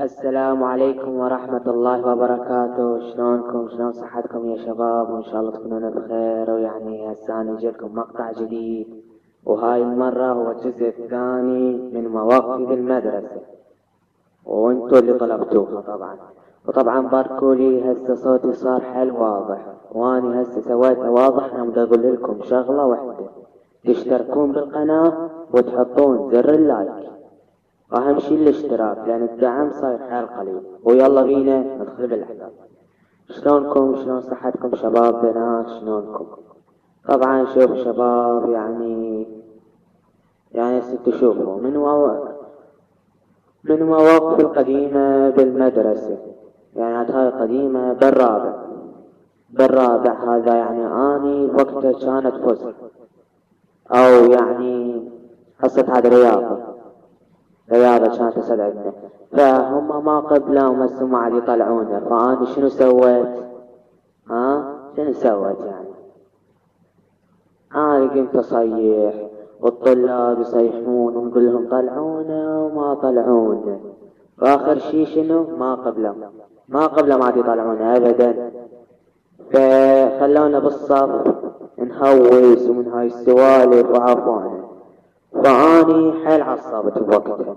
السلام عليكم ورحمة الله وبركاته. شلونكم؟ شلون صحتكم يا شباب؟ وإن شاء الله تكونون بخير. ويعني هسه أنا جيلكم مقطع جديد، وهاي المرة هو الجزء الثاني من مواقف المدرسة، وانتو اللي طلبتوها طبعا. وطبعا باركولي هسه صوتي صار حل واضح، واني هسه سويته واضح. انا بدي اقول لكم شغلة واحدة: تشتركون بالقناة وتحطون زر اللايك، واهم شي الاشتراك لان الدعم صاير حيل قليل. ويلا بينا ندخل بالاحداث. شلونكم؟ شلون صحتكم شباب بنات؟ شلونكم؟ طبعا شوف شباب، يعني تشوفوا من مواقف القديمة بالمدرسة. يعني هاي قديمة بالرابع هذا. يعني اني وقتها كانت فزت، او يعني حصة هذا رياضة كانت تساعدنا. فهم ما قبلهم هسه ما عاد يطلعونا. فأنا شنو سويت؟ شنو سويت يعني؟ أنا قمت أصيح، والطلاب يصيحون ونقول لهم طلعونا وما طلعونا. وآخر شي شنو؟ ما قبلهم عاد يطلعونا أبدا. فخلونا بالصف نهوس ومن هاي السوالف وعافانا. فأني حيل عصبت بوقتها،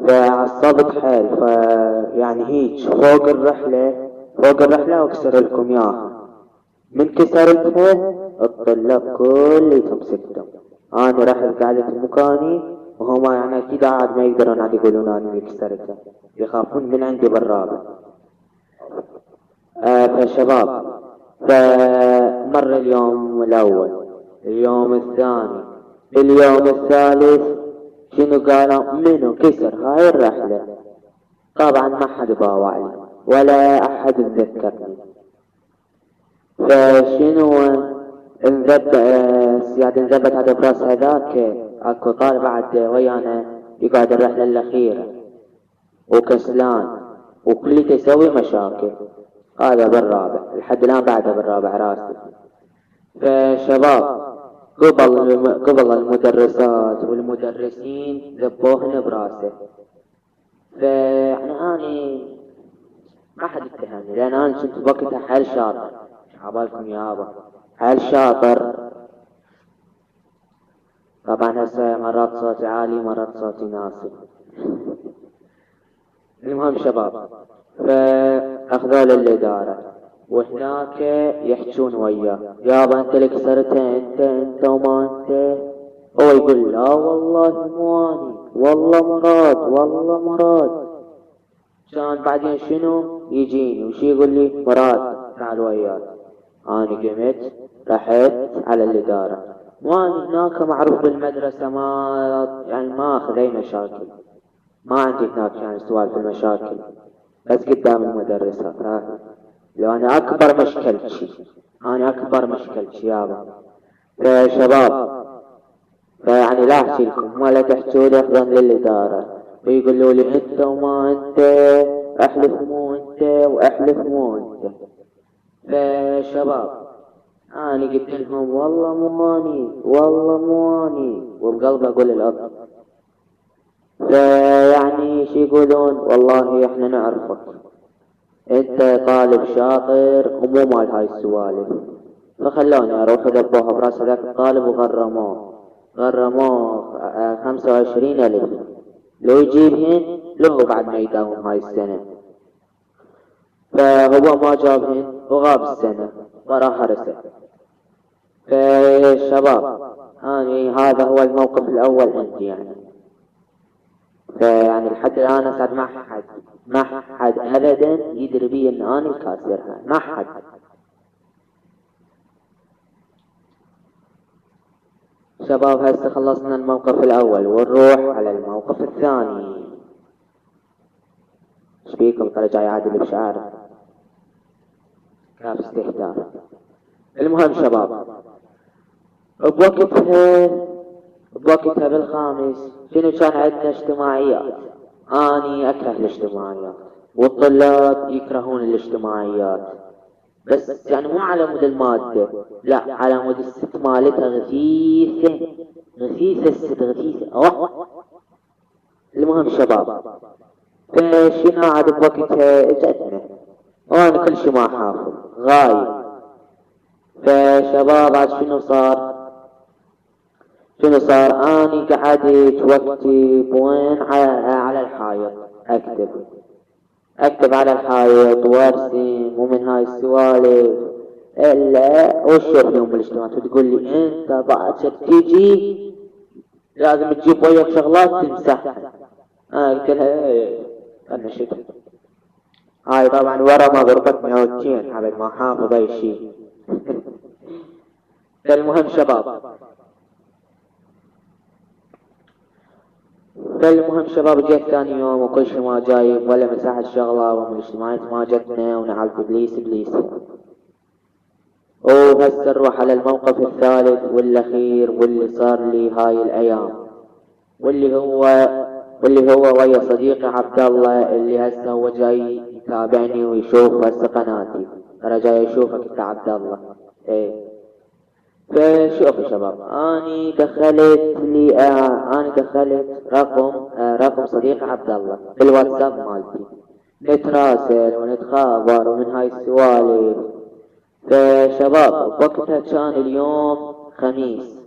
فعصبت حيل. يعني هيج فوق الرحلة واكسر لكم اياها. من كسرتها الطلاب كلهم سكتوا. انا رحت قعدت مكاني، وهما يعني اكيد عاد ما يقدرون عاد يقولون انا اللي كسرتها، يخافون من عندي بالرابع. فشباب، فمر اليوم الاول، اليوم الثاني، اليوم الثالث. شنو قالوا؟ منو كسر هاي الرحلة؟ طبعا ما حد باوعني ولا احد تذكرني. فشنو انذب سيادة انذبت هذا براس هذاك. اكو طالب بعد ويانا يقعد الرحلة الاخيرة وكسلان وكل تسوي مشاكل. هذا بالرابع لحد الان بعده بالرابع راسي. فشباب، قبل المدرسات والمدرسين ذبوهن براسه. فيعني اني ما حد اتهمني لان انا كنت بوقتها حيل شاطر. عبالكم يابا حيل شاطر. طبعا هسه مرات صوتي عالي مرات صوتي ناصي. المهم شباب، فاخذوا للاداره، وهناك يحجون وياه: يابا انت اللي كسرته، انت وما انت. هو يقول لا والله مو اني، والله مراد. كان بعدين شنو يجيني وشي يقول لي: مراد تعال وياي. انا قمت رحت على الاداره، وانا هناك معروف بالمدرسه ما اخذ اي مشاكل. ما عندي هناك يعني سوالف المشاكل، بس قدام المدرسات. لو انا اكبر مشكلتي يابا. فشباب، فيعني لا احكي لكم ولا تحكوا لي، اخذون للاداره ويقولوا لي انت وما انت، احلف مو انت واحلف مو انت. فشباب، انا قلت لهم والله مو اني وبقلبي اقول الأرض. فيعني شي يقولون: والله احنا نعرفك، انت طالب شاطر ومو مال هاي السوالف. فخلوني اروح ذبوها براس هذاك الطالب غرموه 25,000. لو يجيبهن لو بعد ما يداوم هاي السنة. فهو ما جابهن وغاب السنة وراح رسل. فالشباب، هذا هو الموقف الأول عندي يعني. فيعني لحد الآن أسعد ما حد أبدا يدري بي إن أنا الكاسرها، ما حد. شباب، هسه خلصنا الموقف الأول ونروح على الموقف الثاني. ايش بيكم ترى جاي عادل بشعار كاف استهتار. المهم شباب، بوقتها بالخامس شنو كان عندنا؟ اجتماعيات. اني اكره الاجتماعيات، والطلاب يكرهون الاجتماعيات، بس يعني مو على مود المادة، لا على مود الست مالتها غثيثة الست غثيثة. المهم شباب، فشنو عاد بوقتها اجتنا وانا كل شي ما حافظ غايب. فشباب عاد شنو صار اني قعدت وقتي بوين على الحائط اكتب على الحائط وارسم ومن هاي السوالف. الا وشوف يوم الاجتماع تقول لي انت بعد تيجي لازم تجيب وياك شغلات تمسحها. قلت لها ايه انا شفت هاي طبعا ورا ما ضربتني هوتين حبل ما حافظ اي شيء. فالمهم شباب جيت ثاني يوم وكل شيء ما جايب ولا مساحة الشغلة ومن الاجتماعات ما جتنا ونعلت ابليس. وهسه نروح على الموقف الثالث والاخير واللي صار لي هاي الايام، واللي هو ويا صديقي عبد الله اللي هسه هو جاي يتابعني ويشوف هسه قناتي. ترى جاي اشوفك انت عبد الله. ايه فشوف يا شباب اني دخلت رقم صديق عبد الله بالواتساب مالتي، نتراسل ونتخابر ومن هاي السوالف. فشباب وقتها كان اليوم خميس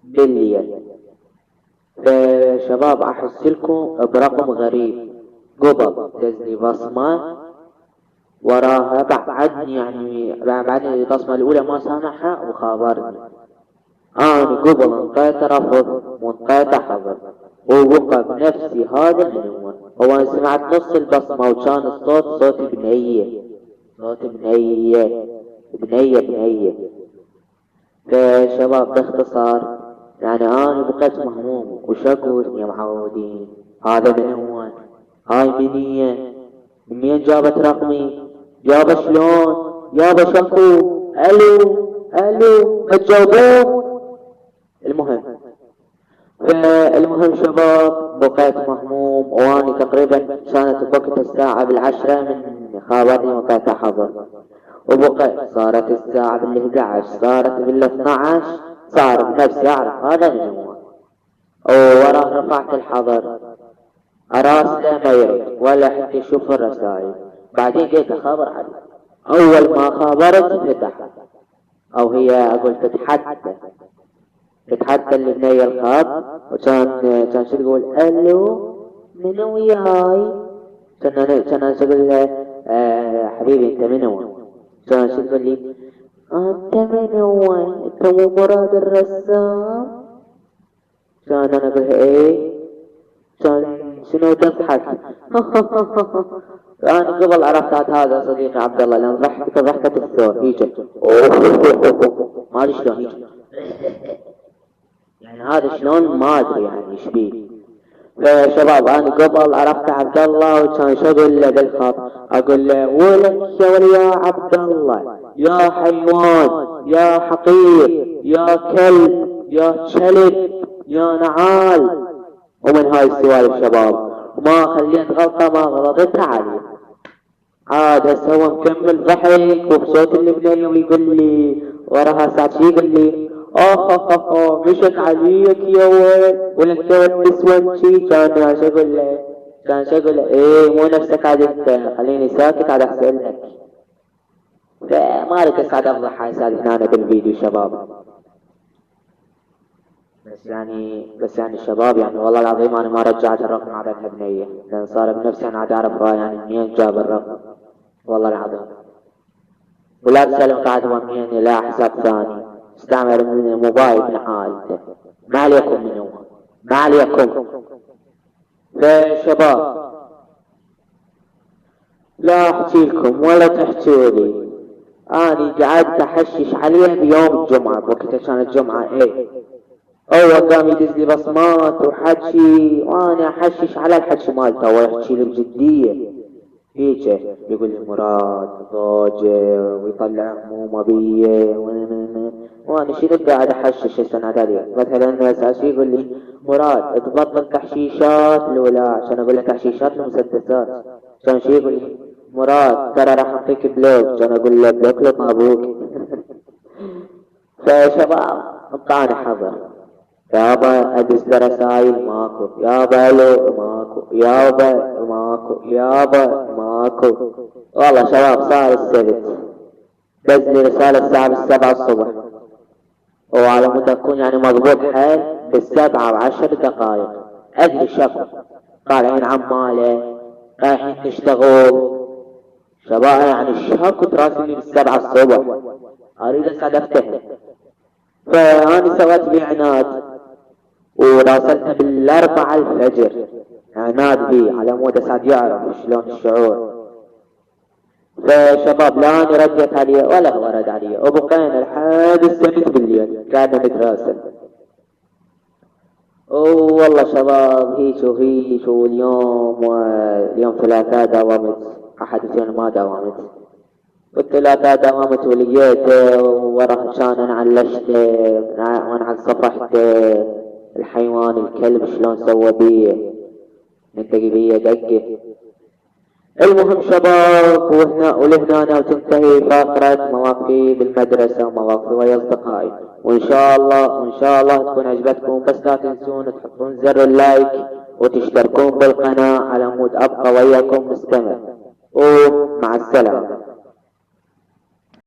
بالليل. فشباب احس لكم برقم غريب، قبل دزني بصمة وراها بعدني البصمة الأولى ما سامحها وخابرني. أنا قبل انطيت رفض وانطيت حظر ووقع بنفسي هذا من هو. وأنا سمعت نص البصمة وكان الصوت صوت بنية. فشباب باختصار أنا بقيت مهموم وشكوت يا معودين هذا من هو، هاي منية منين جابت رقمي، يابا شلون، يابا شكو، الو ما تجاوبون. المهم شباب بقيت مهموم واني تقريبا كانت بوقت الساعة 10 من خابرني وقعت حظر. وبقيت صارت الساعة 11 صارت 12 صار بنفسي اعرف هذا من هو. وراه رفعت الحظر اراسله ما يرد ولا حتى يشوف الرسائل. بعدين جيت اخابر عليه، اول ما خابرت فتح او هي اقول تتحدى اللي بني الخط. وكان شو تقول الو من وياي، كان شو اقول له حبيبي انت من هو، كان شو تقول لي انت من هو انت مو مراد الرسام. كان انا اقول ايه، كان شنو تضحك. انا قبل عرفت هذا صديقي عبد الله لان ضحكة الثور هيك ما ادري شلون هيك يعني هذا شلون ما ادري يعني ايش بيه. فشباب انا قبل عرفت عبد الله وكان شغل له بالخط اقول له ولك شغل يا عبد الله يا حيوان يا حقير يا كلب يا شلب يا نعال ومن هاي السوالف شباب. ما خليت غلطة ما غلطتها عليه. عاد هسه هو مكمل ضحك وبصوت اللبناني ويقول لي وراها ساعة شي يقول لي مشت عليك يا ولد ولك سوت نسوان شي. كان شغل ايه مو نفسك عاد انت خليني ساكت عاد احسن لك. فما اريد اسعد افضح هاي هنا بالفيديو شباب. بس يعني الشباب يعني والله العظيم انا ما رجعت الرقم على البنية لان صار بنفسي انا عاد اعرف يعني منين جاب الرقم والله العظيم. ولا تسألهم قاعد منين لا حساب ثاني استعمل من الموبايل من حالته ما عليكم من هو ما عليكم. فشباب لا احكي لكم ولا تحكوا لي، اني قعدت احشش عليه بيوم الجمعة وقتها كانت جمعة هو قام يدز لي بصمات وحكي وانا احشش على الحكي مالته ويحكي لي بجدية هيك يقول لي مراد ضوجة ويطلع همومه بيه وانا شنو قاعد احشش السنة هذه مثلا اساسي يقول لي مراد تبطل تحشيشات الاولى عشان اقول له تحشيشات المسدسات. كان شي يقول لي مراد ترى راح اعطيك بلوك، كان اقول له بلوك لك ابوك. فشباب انطاني حظر يابا ادز رسايل ماكو، يابا الو ماكو، يابا ماكو، يابا ماكو. والله شباب صار السبت دز لي رسالة الساعة 7 الصبح، وعلى مود اكون يعني مضبوط حيل ب7:10 ادري شكو طالعين عمالة رايحين نشتغل شباب، يعني شاكو تراسلني ب7 الصبح اريد اقعد افتهم. فاني سويت لي عناد وراسلته بال4 الفجر، عناد بي على مود اسعد يعرف شلون الشعور. فشباب لا اني رديت عليه ولا هو رد علي، وبقينا لحد السنة بالليل قاعدة نتراسل. والله شباب هيك واليوم ثلاثاء داومت، احد اثنين ما داومت، والثلاثاء داومت ولقيته وراه كان انا علشته وانا على صفحته الحيوان الكلب شلون سوى بيه ننتقي بيه دقه. المهم شباب ولهنا وتنتهي فقرة مواقفي بالمدرسة ومواقفي ويا أصدقائي، وإن شاء الله تكون عجبتكم. بس لا تنسون تحطون زر اللايك وتشتركون بالقناة على مود أبقى وياكم مستمر. ومع السلامة.